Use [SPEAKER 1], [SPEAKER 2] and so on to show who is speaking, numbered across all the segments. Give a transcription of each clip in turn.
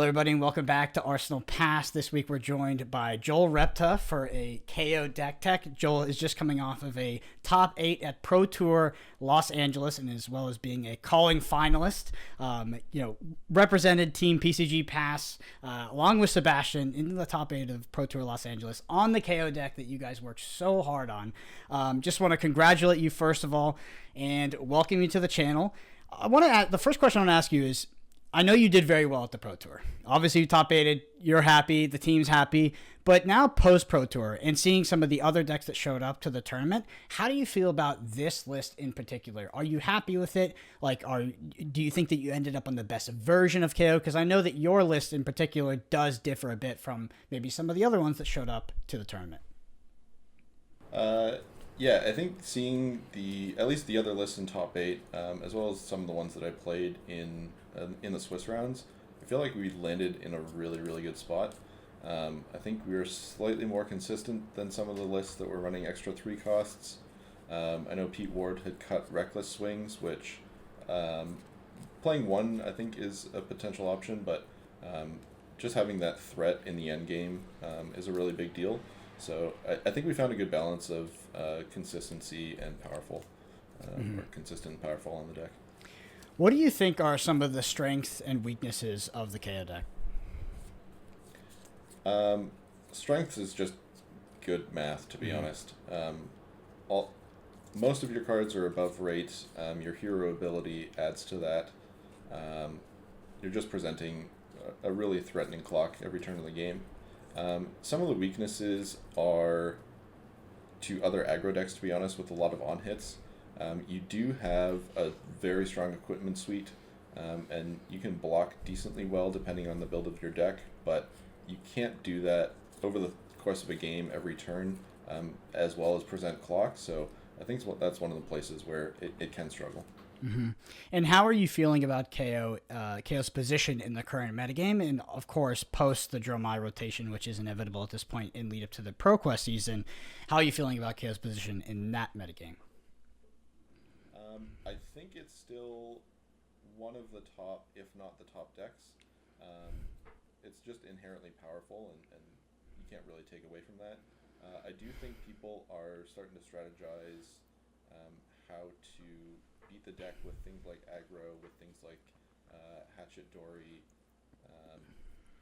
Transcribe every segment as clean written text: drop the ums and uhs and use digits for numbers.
[SPEAKER 1] Hello, everybody, and welcome back to Arsenal Pass. This week, we're joined by Joel Repta for a Kayo deck tech. Joel is just coming off of a top 8 at Pro Tour Los Angeles, and as well as being a calling finalist. Represented Team PCG Pass along with Sebastian in the top 8 of Pro Tour Los Angeles on the Kayo deck that you guys worked so hard on. Just want to congratulate you first of all, and welcome you to the channel. The first question I want to ask you is, I know you did very well at the Pro Tour. Obviously, you top 8'd, you're happy, the team's happy. But now post-Pro Tour and seeing some of the other decks that showed up to the tournament, how do you feel about this list in particular? Are you happy with it? Do you think that you ended up on the best version of KO? Because I know that your list in particular does differ a bit from maybe some of the other ones that showed up to the tournament.
[SPEAKER 2] Yeah, I think seeing at least the other lists in top 8, as well as some of the ones that I played in the Swiss rounds, I feel like we landed in a really, really good spot. I think we were slightly more consistent than some of the lists that were running extra 3 costs. I know Pete Ward had cut Reckless Swings, which playing 1 I think is a potential option, but just having that threat in the end game is a really big deal. So I think we found a good balance of consistency and powerful, or consistent and powerful on the deck.
[SPEAKER 1] What do you think are some of the strengths and weaknesses of the KO deck?
[SPEAKER 2] Strengths is just good math, to be honest. Most of your cards are above rate. Your hero ability adds to that. You're just presenting a really threatening clock every turn of the game. Some of the weaknesses are to other aggro decks, to be honest, with a lot of on-hits. You do have a very strong equipment suite, and you can block decently well depending on the build of your deck, but you can't do that over the course of a game every turn, as well as present clock, so I think that's one of the places where it can struggle.
[SPEAKER 1] Mm-hmm. And how are you feeling about KO's position in the current metagame, and of course post the Dromai rotation, which is inevitable at this point in lead up to the ProQuest season? How are you feeling about KO's position in that metagame?
[SPEAKER 2] I think it's still one of the top, if not the top decks. It's just inherently powerful, and you can't really take away from that. I do think people are starting to strategize how to beat the deck with things like aggro, with things like Hatchet Dory.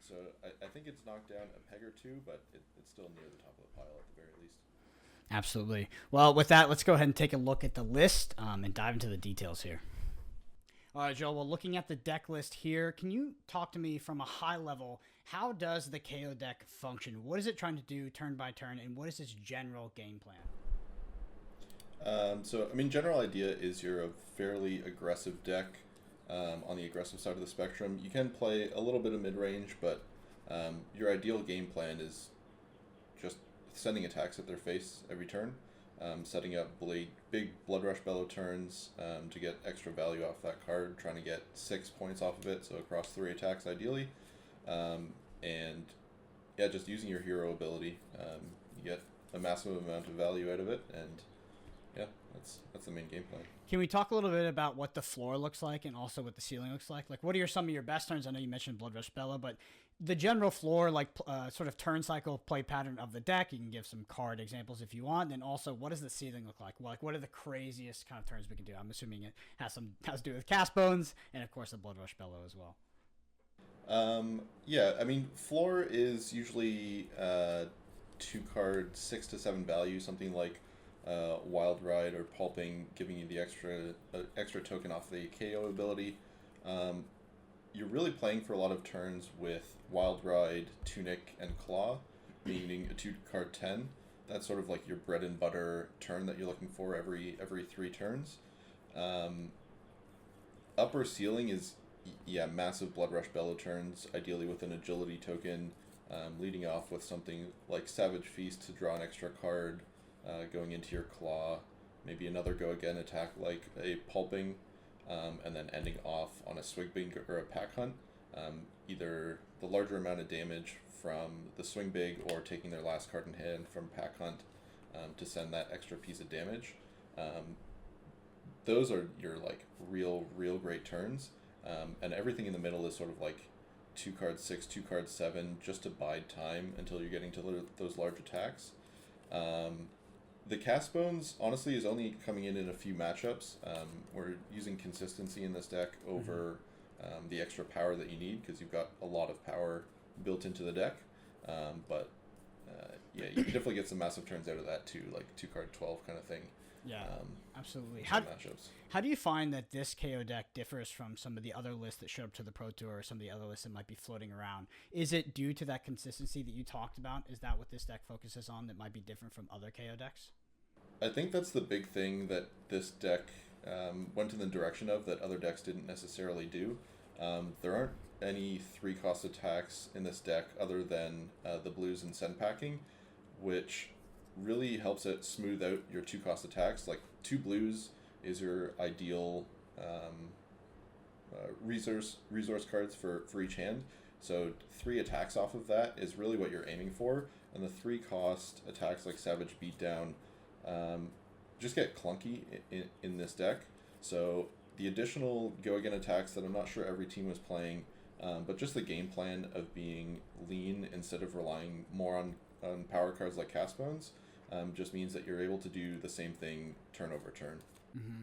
[SPEAKER 2] So I think it's knocked down a peg or two, but it's still near the top of the pile at the very least.
[SPEAKER 1] Absolutely. Well, with that, let's go ahead and take a look at the list and dive into the details here. All right, Joel, well, looking at the deck list here, can you talk to me from a high level, how does the KO deck function? What is it trying to do turn by turn, and what is its general game plan?
[SPEAKER 2] General idea is you're a fairly aggressive deck on the aggressive side of the spectrum. You can play a little bit of mid-range, but your ideal game plan is just sending attacks at their face every turn, setting up big Blood Rush Bellow turns to get extra value off that card, trying to get 6 points off of it, so across 3 attacks ideally. Just using your hero ability, you get a massive amount of value out of it, and yeah, that's the main game plan.
[SPEAKER 1] Can we talk a little bit about what the floor looks like and also what the ceiling looks like? Like, what are some of your best turns? I know you mentioned Blood Rush Bellow, but the general floor, sort of turn cycle play pattern of the deck. You can give some card examples if you want. And also, what does the ceiling look like? What are the craziest kind of turns we can do? I'm assuming it has to do with Cast Bones and, of course, the Blood Rush Bellow as well.
[SPEAKER 2] Floor is usually 2 card, 6 to 7 value, something like Wild Ride or Pulping, giving you the extra token off the KO ability. You're really playing for a lot of turns with Wild Ride, Tunic, and Claw, meaning a 2-card 10. That's sort of like your bread and butter turn that you're looking for every 3 turns. Upper ceiling is massive Blood Rush Bellow turns, ideally with an agility token, leading off with something like Savage Feast to draw an extra card, going into your Claw, maybe another go again attack like a Pulping, and then ending off on a Swing Big or a Pack Hunt, either the larger amount of damage from the Swing Big or taking their last card in hand from Pack Hunt to send that extra piece of damage. Those are your real great turns, and everything in the middle is sort of like 2 card 6, 2 card 7, just to bide time until you're getting to those large attacks. The Cast Bones, honestly, is only coming in a few matchups. We're using consistency in this deck over the extra power that you need, because you've got a lot of power built into the deck. But yeah, you can definitely get some massive turns out of that too, like 2 card 12 kind of thing.
[SPEAKER 1] Yeah, absolutely.
[SPEAKER 2] Matchups.
[SPEAKER 1] How do you find that this KO deck differs from some of the other lists that showed up to the Pro Tour, or some of the other lists that might be floating around? Is it due to that consistency that you talked about? Is that what this deck focuses on that might be different from other KO decks?
[SPEAKER 2] I think that's the big thing that this deck went in the direction of that other decks didn't necessarily do. There aren't any 3-cost attacks in this deck other than the blues and send packing, which really helps it smooth out your 2-cost attacks. Like 2 blues is your ideal resource cards for each hand. So 3 attacks off of that is really what you're aiming for, and the 3-cost attacks like Savage Beatdown just get clunky in this deck. So the additional go again attacks that I'm not sure every team was playing, but just the game plan of being lean instead of relying more on power cards like Cast Bones just means that you're able to do the same thing turn over turn.
[SPEAKER 1] Mm-hmm.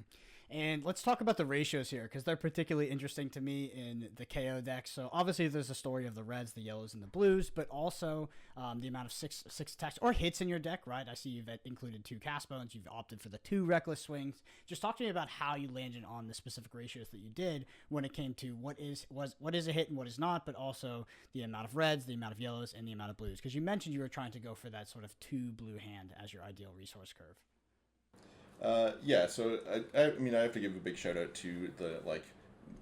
[SPEAKER 1] And let's talk about the ratios here, because they're particularly interesting to me in the KO deck. So obviously there's a story of the reds, the yellows, and the blues, but also the amount of six attacks or hits in your deck, right? I see you've included 2 Cast Bones. You've opted for the 2 Reckless Swings. Just talk to me about how you landed on the specific ratios that you did when it came to what is a hit and what is not, but also the amount of reds, the amount of yellows, and the amount of blues. Because you mentioned you were trying to go for that sort of 2 blue hand as your ideal resource curve.
[SPEAKER 2] Yeah, so I mean, I have to give a big shout out to the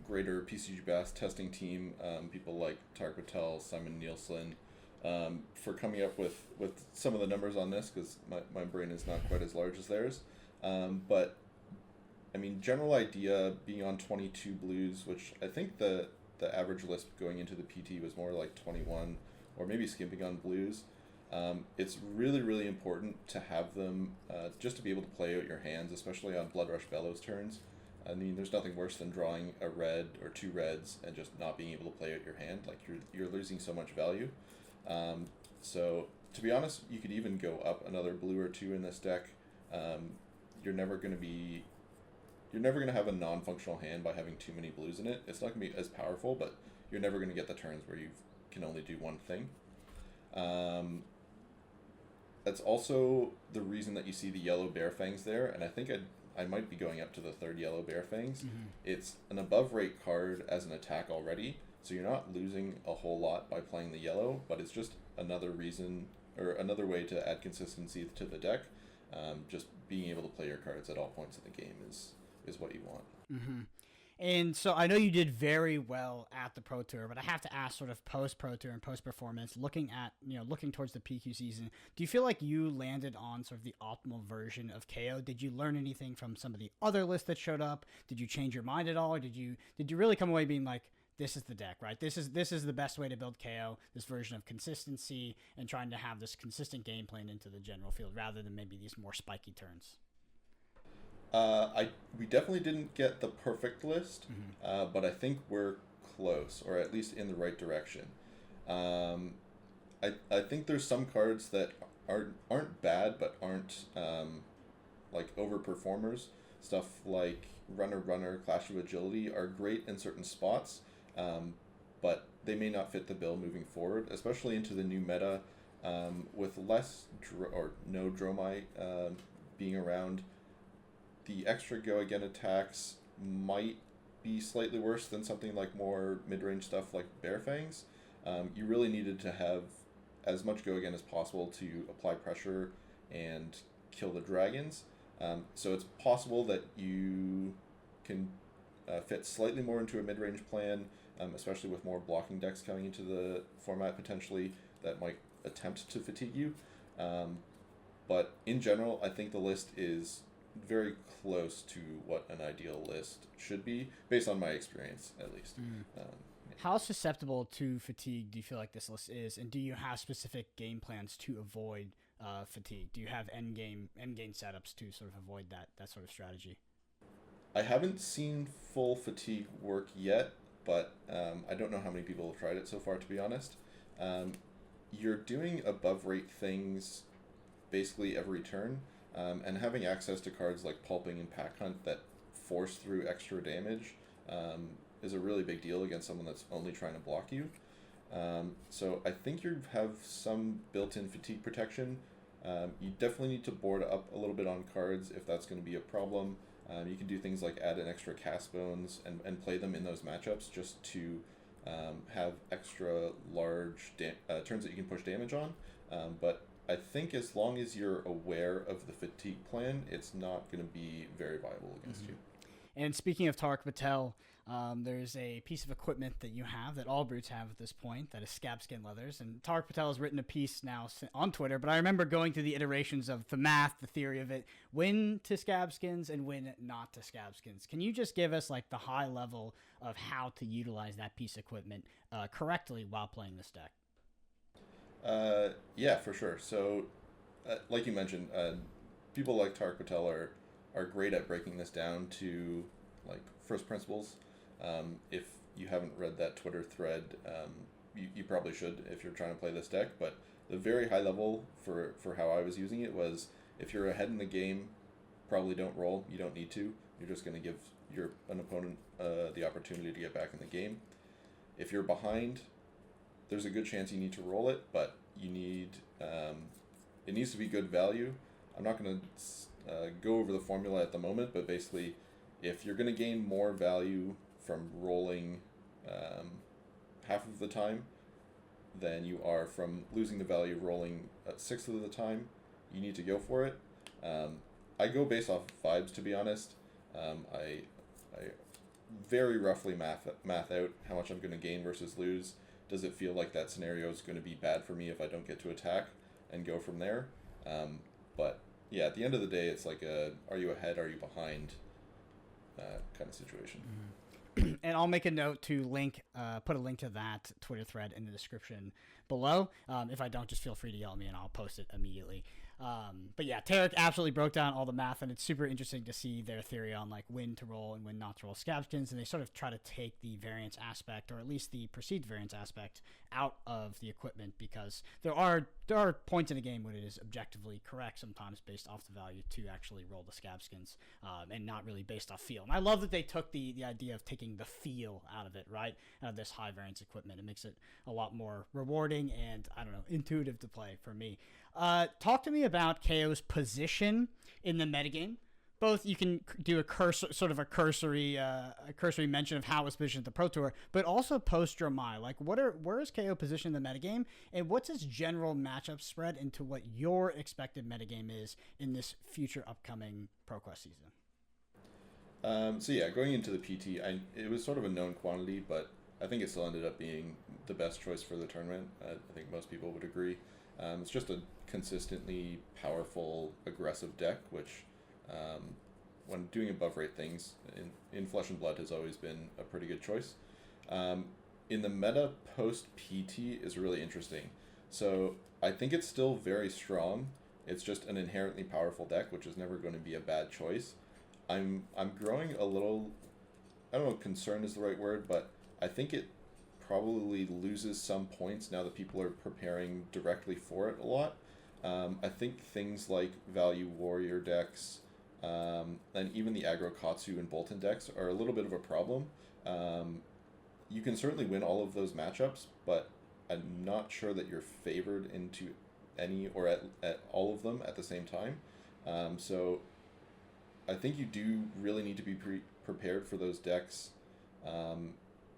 [SPEAKER 2] greater PCG Bass testing team, people like Tarek Patel, Simon Nielsen, for coming up with some of the numbers on this, because my brain is not quite as large as theirs. But I mean, general idea being on 22 blues, which I think the average list going into the PT was more like 21, or maybe skimping on blues. It's really, really important to have them just to be able to play out your hands, especially on Blood Rush Bellows turns. I mean, there's nothing worse than drawing a red or 2 reds and just not being able to play out your hand. Like, you're losing so much value. So, to be honest, you could even go up another blue or 2 in this deck. You're never going to have a non-functional hand by having too many blues in it. It's not going to be as powerful, but you're never going to get the turns where you can only do one thing. That's also the reason that you see the yellow Bear Fangs there, and I think I might be going up to the 3rd yellow Bear Fangs. Mm-hmm. It's an above rate card as an attack already, so you're not losing a whole lot by playing the yellow, but it's just another reason, or another way to add consistency to the deck. Just being able to play your cards at all points of the game is what you want.
[SPEAKER 1] Mm-hmm. And so I know you did very well at the Pro Tour, but I have to ask, sort of post Pro Tour and post performance, looking towards the PQ season, do you feel like you landed on sort of the optimal version of KO? Did you learn anything from some of the other lists that showed up? Did you change your mind at all? Or did you really come away being like, this is the deck, right? This is the best way to build KO, this version of consistency and trying to have this consistent game plan into the general field rather than maybe these more spiky turns?
[SPEAKER 2] We definitely didn't get the perfect list, mm-hmm. But I think we're close, or at least in the right direction. I think there's some cards that aren't bad, but aren't overperformers. Stuff like Runner, Clash of Agility are great in certain spots, but they may not fit the bill moving forward, especially into the new meta, with less or no Dromai being around. The extra go again attacks might be slightly worse than something like more mid-range stuff like Bear Fangs. You really needed to have as much go again as possible to apply pressure and kill the dragons. So it's possible that you can fit slightly more into a mid-range plan, especially with more blocking decks coming into the format potentially that might attempt to fatigue you. But in general, I think the list is very close to what an ideal list should be, based on my experience, at least. Yeah.
[SPEAKER 1] How susceptible to fatigue do you feel like this list is, and do you have specific game plans to avoid fatigue? Do you have end game setups to sort of avoid that sort of strategy?
[SPEAKER 2] I haven't seen full fatigue work yet. but I don't know how many people have tried it so far, to be honest. You're doing above rate things basically every turn, and having access to cards like Pulping and Pack Hunt that force through extra damage is a really big deal against someone that's only trying to block you. So I think you have some built-in fatigue protection. You definitely need to board up a little bit on cards if that's going to be a problem. You can do things like add an extra cast bones and play them in those matchups just to have extra large turns that you can push damage on. But I think as long as you're aware of the fatigue plan, it's not going to be very viable against you.
[SPEAKER 1] And speaking of Tarek Patel, there's a piece of equipment that you have that all brutes have at this point that is Scabskin Leathers. And Tarek Patel has written a piece now on Twitter, but I remember going through the iterations of the math, the theory of it, when to Scabskins and when not to Scabskins. Can you just give us like the high level of how to utilize that piece of equipment correctly while playing this deck?
[SPEAKER 2] Yeah, for sure. So, like you mentioned, people like Tarek Patel are great at breaking this down to like first principles. If you haven't read that Twitter thread, you probably should if you're trying to play this deck. But the very high level for how I was using it was, if you're ahead in the game, probably don't roll. You don't need to. You're just going to give an opponent the opportunity to get back in the game. If you're behind, there's a good chance you need to roll it, but you need it needs to be good value. I'm not going to go over the formula at the moment, but basically, if you're going to gain more value from rolling half of the time than you are from losing the value of rolling a sixth of the time, you need to go for it. I go based off vibes, to be honest. I very roughly math out how much I'm going to gain versus lose. Does it feel like that scenario is going to be bad for me if I don't get to attack, and go from there? But yeah, at the end of the day, it's like are you ahead, are you behind kind of situation.
[SPEAKER 1] And I'll make a note to put a link to that Twitter thread in the description below. If I don't, just feel free to yell at me and I'll post it immediately. But yeah, Tarek absolutely broke down all the math, and it's super interesting to see their theory on like when to roll and when not to roll Scabskins, and they sort of try to take the variance aspect, or at least the perceived variance aspect, out of the equipment, because there are points in a game when it is objectively correct sometimes based off the value to actually roll the Scabskins, and not really based off feel. And I love that they took the idea of taking the feel out of it, right? Out of this high variance equipment. It makes it a lot more rewarding and, I don't know, intuitive to play for me. Talk to me about Kayo's position in the metagame. Both, you can do a cursory mention of how it's positioned at the Pro Tour, but also post Dromai. Like, where is Kayo positioned in the metagame, and what's its general matchup spread into what your expected metagame is in this future upcoming ProQuest season?
[SPEAKER 2] So yeah, going into the PT, it was sort of a known quantity, but I think it still ended up being the best choice for the tournament. I think most people would agree. It's just a consistently powerful, aggressive deck, which, when doing above rate things, in Flesh and Blood has always been a pretty good choice. In the meta post PT is really interesting. So I think it's still very strong. It's just an inherently powerful deck, which is never going to be a bad choice. I'm growing a little, I don't know if concern is the right word, but I think it probably loses some points now that people are preparing directly for it a lot. I think things like Value Warrior decks, and even the Aggro Katsu and Bolton decks are a little bit of a problem. You can certainly win all of those matchups, but I'm not sure that you're favored into any or at all of them at the same time. So I think you do really need to be prepared for those decks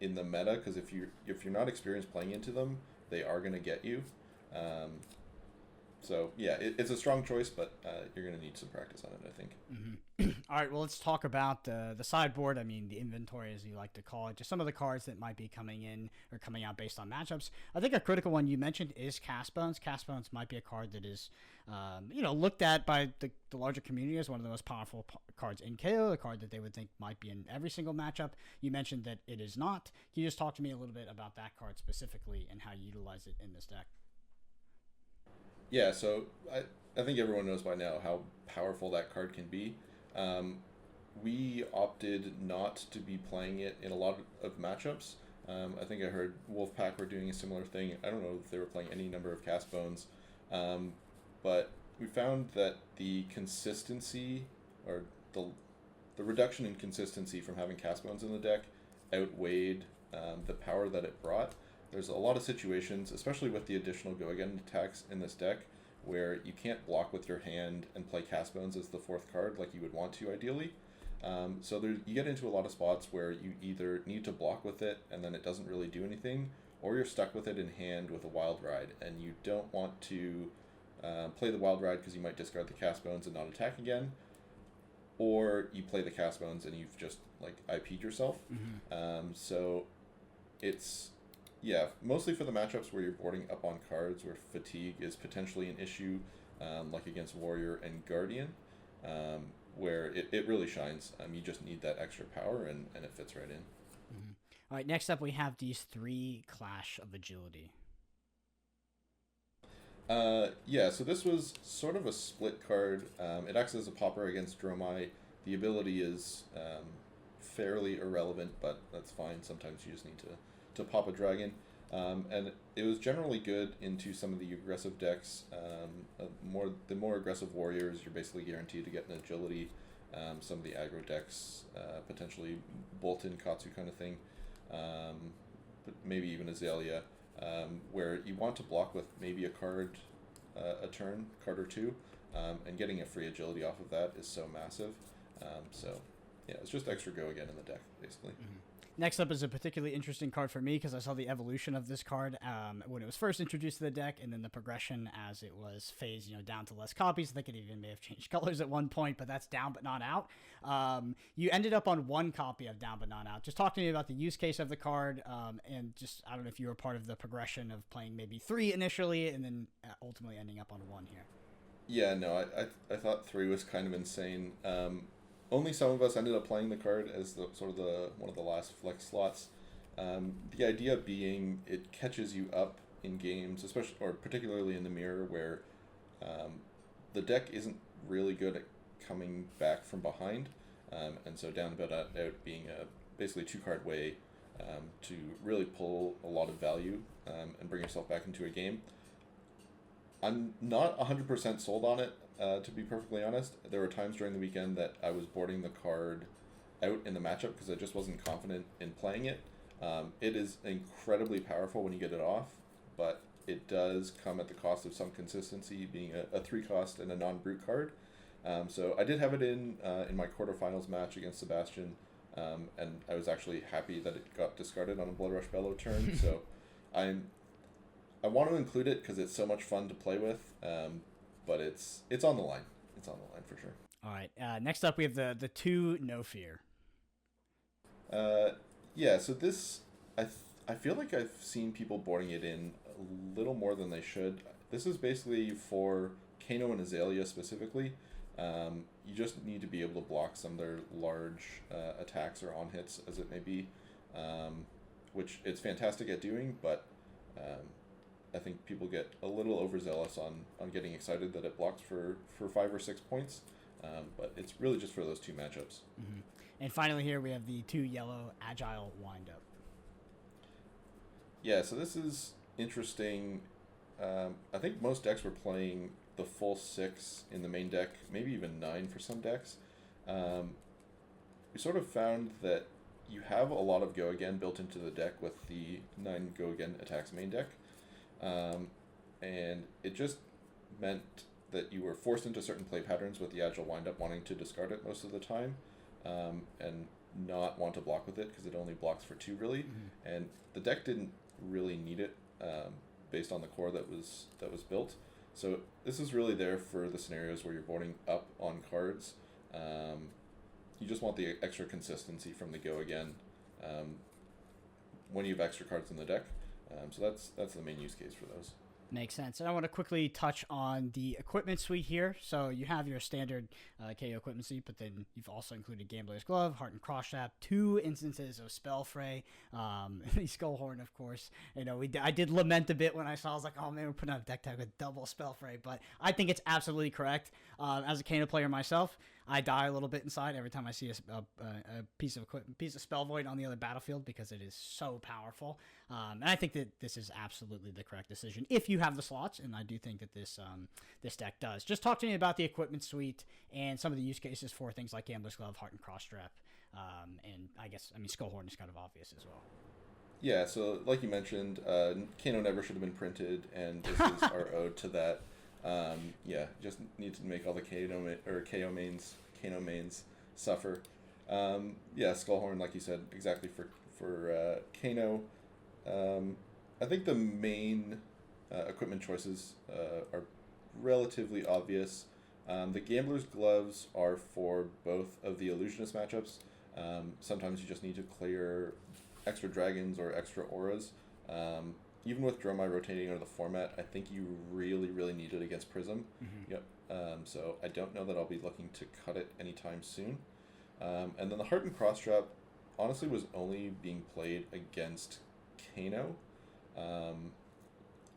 [SPEAKER 2] in the meta, because if you're not experienced playing into them, they are going to get you. So yeah, it's a strong choice, but you're going to need some practice on it, I think.
[SPEAKER 1] Mm-hmm. All right, well, let's talk about the sideboard. I mean, the inventory, as you like to call it, just some of the cards that might be coming in or coming out based on matchups. I think a critical one you mentioned is Cast Bones. Cast Bones might be a card that is, looked at by the larger community as one of the most powerful cards in KO, a card that they would think might be in every single matchup. You mentioned that it is not. Can you just talk to me a little bit about that card specifically and how you utilize it in this deck?
[SPEAKER 2] Yeah, so I think everyone knows by now how powerful that card can be. we opted not to be playing it in a lot of matchups. I think I heard Wolfpack were doing a similar thing. I don't know if they were playing any number of cast bones, but we found that the consistency or the reduction in consistency from having cast bones in the deck outweighed the power that it brought. There's a lot of situations, especially with the additional go again attacks in this deck, where you can't block with your hand and play cast bones as the fourth card like you would want to ideally. So you get into a lot of spots where you either need to block with it and then it doesn't really do anything, or you're stuck with it in hand with a wild ride, and you don't want to play the wild ride because you might discard the cast bones and not attack again, or you play the cast bones and you've just like IP'd yourself. So it's mostly for the matchups where you're boarding up on cards where fatigue is potentially an issue, like against Warrior and Guardian, where it really shines. You just need that extra power, and it fits right in.
[SPEAKER 1] All right, next up we have these 3 Clash of Agility.
[SPEAKER 2] So this was sort of a split card. It acts as a popper against Dromai. The ability is fairly irrelevant, but that's fine. Sometimes you just need to pop a dragon. And it was generally good into some of the aggressive decks. The more aggressive warriors, you're basically guaranteed to get an agility. Some of the aggro decks, potentially Bolton, Katsu kind of thing, but maybe even Azalea, where you want to block with maybe a card a card or two, and getting a free agility off of that is so massive. It's just extra go again in the deck, basically.
[SPEAKER 1] Next up is a particularly interesting card for me because I saw the evolution of this card when it was first introduced to the deck, and then the progression as it was phased, down to less copies. I think it even may have changed colors at one point, but that's Down But Not Out. You ended up on 1 copy of Down But Not Out. Just talk to me about the use case of the card, and just, I don't know if you were part of the progression of playing maybe 3 initially and then ultimately ending up on 1 here.
[SPEAKER 2] Yeah, no, I thought 3 was kind of insane. Only some of us ended up playing the card as one of the last flex slots. The idea being it catches you up in games, especially or particularly in the mirror, where the deck isn't really good at coming back from behind, and so Down But Out being a basically 2-card way to really pull a lot of value and bring yourself back into a game. I'm not 100% sold on it, to be perfectly honest. There were times during the weekend that I was boarding the card out in the matchup because I just wasn't confident in playing it. It is incredibly powerful when you get it off, but it does come at the cost of some consistency, being a 3-cost and a non-brute card. So I did have it in my quarterfinals match against Sebastian, and I was actually happy that it got discarded on a Blood Rush Bellow turn. So I want to include it because it's so much fun to play with, but it's on the line. It's on the line for sure.
[SPEAKER 1] All right. Next up, we have the 2 No Fear.
[SPEAKER 2] So this, I feel like I've seen people boarding it in a little more than they should. This is basically for Kayo and Azalea specifically. You just need to be able to block some of their large attacks or on hits, as it may be, which it's fantastic at doing, but I think people get a little overzealous on getting excited that it blocks for 5 or 6 points, but it's really just for those 2 matchups.
[SPEAKER 1] And finally here we have the 2 yellow Agile Windup.
[SPEAKER 2] Yeah, so this is interesting. I think most decks were playing the full 6 in the main deck, maybe even 9 for some decks. We sort of found that you have a lot of go again built into the deck with the 9 go again attacks main deck. And it just meant that you were forced into certain play patterns with the Agile Windup wanting to discard it most of the time, and not want to block with it because it only blocks for 2 really. And the deck didn't really need it based on the core that was built. So this is really there for the scenarios where you're boarding up on cards. You just want the extra consistency from the go again when you have extra cards in the deck. So that's the main use case for those.
[SPEAKER 1] Makes sense. And I want to quickly touch on the equipment suite here. So you have your standard KO equipment suite, but then you've also included Gambler's Glove, Heart and Cross Strap, 2 instances of Spell Fray, the Skullhorn, of course. I did lament a bit when I saw. I was like, oh man, we're putting out a deck tag with double Spell Fray, but I think it's absolutely correct. As a Kano player myself, I die a little bit inside every time I see a piece of equipment, piece of spell void on the other battlefield, because it is so powerful. And I think that this is absolutely the correct decision if you have the slots, and I do think that this deck does. Just talk to me about the equipment suite and some of the use cases for things like Gambler's Glove, Heart and Cross Strap, and Skullhorn is kind of obvious as well.
[SPEAKER 2] Yeah, so like you mentioned, Kano never should have been printed, and this is our ode to that. Just need to make all the Kano mains suffer. Skullhorn, like you said, exactly for Kano. I think the main equipment choices are relatively obvious. The Gambler's Gloves are for both of the Illusionist matchups. Sometimes you just need to clear extra dragons or extra auras. Even with Dromai rotating out of the format, I think you really, really need it against Prism. Mm-hmm. Yep. So I don't know that I'll be looking to cut it anytime soon. And then the Heart and Cross Strap honestly was only being played against Kano.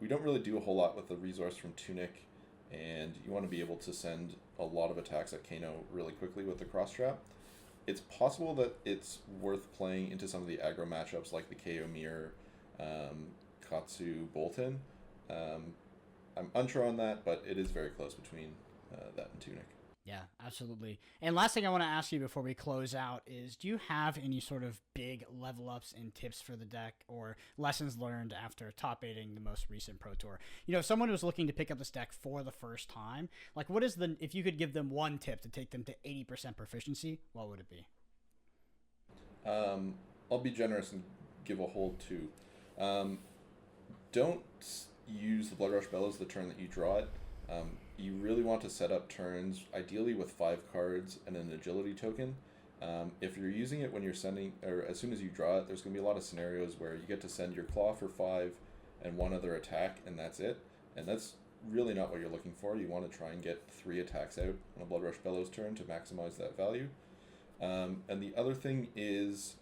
[SPEAKER 2] We don't really do a whole lot with the resource from Tunic, and you want to be able to send a lot of attacks at Kano really quickly with the Cross Strap. It's possible that it's worth playing into some of the aggro matchups like the Kayo Mirror, Katsu, Bolton. I'm unsure on that, but it is very close between that and Tunic.
[SPEAKER 1] Yeah, absolutely. And last thing I want to ask you before we close out is, do you have any sort of big level ups and tips for the deck, or lessons learned after top 8ing the most recent Pro Tour? If someone was looking to pick up this deck for the first time, like if you could give them one tip to take them to 80% proficiency, what would it be?
[SPEAKER 2] I'll be generous and give a whole 2. Don't use the Blood Rush Bellows the turn that you draw it. You really want to set up turns, ideally with 5 cards and an agility token. If you're using it when you're sending, or as soon as you draw it, there's going to be a lot of scenarios where you get to send your Claw for 5 and 1 other attack, and that's it. And that's really not what you're looking for. You want to try and get 3 attacks out on a Blood Rush Bellows turn to maximize that value. And the other thing is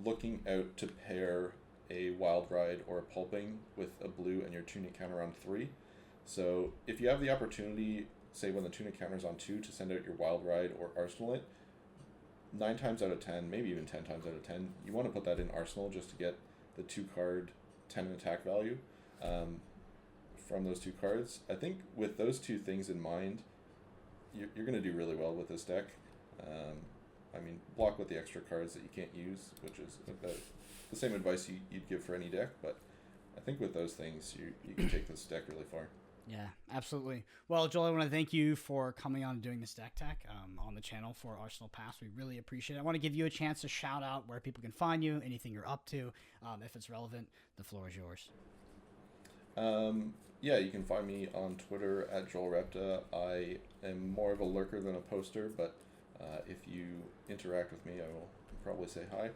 [SPEAKER 2] looking out to pair a Wild Ride or a Pulping with a blue and your Tunic counter on 3. So if you have the opportunity, say when the Tunic counter's on 2, to send out your Wild Ride or Arsenal it, 9 times out of 10, maybe even 10 times out of 10, you want to put that in Arsenal just to get the 2-card 10 attack value from those 2 cards. I think with those 2 things in mind, you're going to do really well with this deck. Block with the extra cards that you can't use, which is the same advice you'd give for any deck, but I think with those things, you can take this deck really far.
[SPEAKER 1] Yeah, absolutely. Well, Joel, I want to thank you for coming on and doing this deck tech on the channel for Arsenal Pass. We really appreciate it. I want to give you a chance to shout out where people can find you, anything you're up to. If it's relevant, the floor is yours.
[SPEAKER 2] You can find me on Twitter at Joel Repta. I am more of a lurker than a poster, but if you interact with me, I will probably say hi.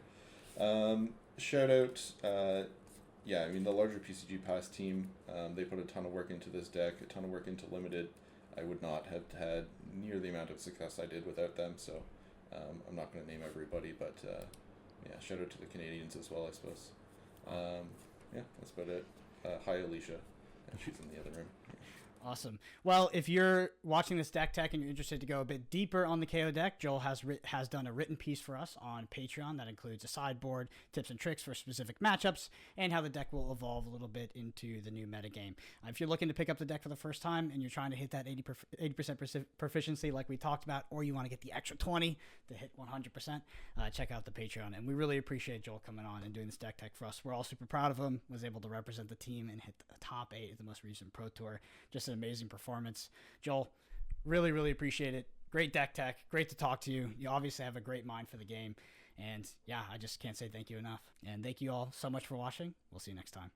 [SPEAKER 2] Shout out, the larger PCG Pass team, they put a ton of work into this deck, a ton of work into Limited. I would not have had near the amount of success I did without them, so I'm not going to name everybody, but shout out to the Canadians as well, I suppose. That's about it. Hi, Alicia. And she's in the other room.
[SPEAKER 1] Awesome. Well, if you're watching this deck tech and you're interested to go a bit deeper on the KO deck, Joel has done a written piece for us on Patreon that includes a sideboard, tips and tricks for specific matchups, and how the deck will evolve a little bit into the new metagame. If you're looking to pick up the deck for the first time and you're trying to hit that 80% proficiency like we talked about, or you want to get the extra 20 to hit 100%, check out the Patreon. And we really appreciate Joel coming on and doing this deck tech for us. We're all super proud of him. Was able to represent the team and hit the top 8 at the most recent Pro Tour. Just an amazing performance. Joel, really, really appreciate it. Great deck tech. Great to talk to you. You obviously have a great mind for the game. And I just can't say thank you enough. And thank you all so much for watching. We'll see you next time.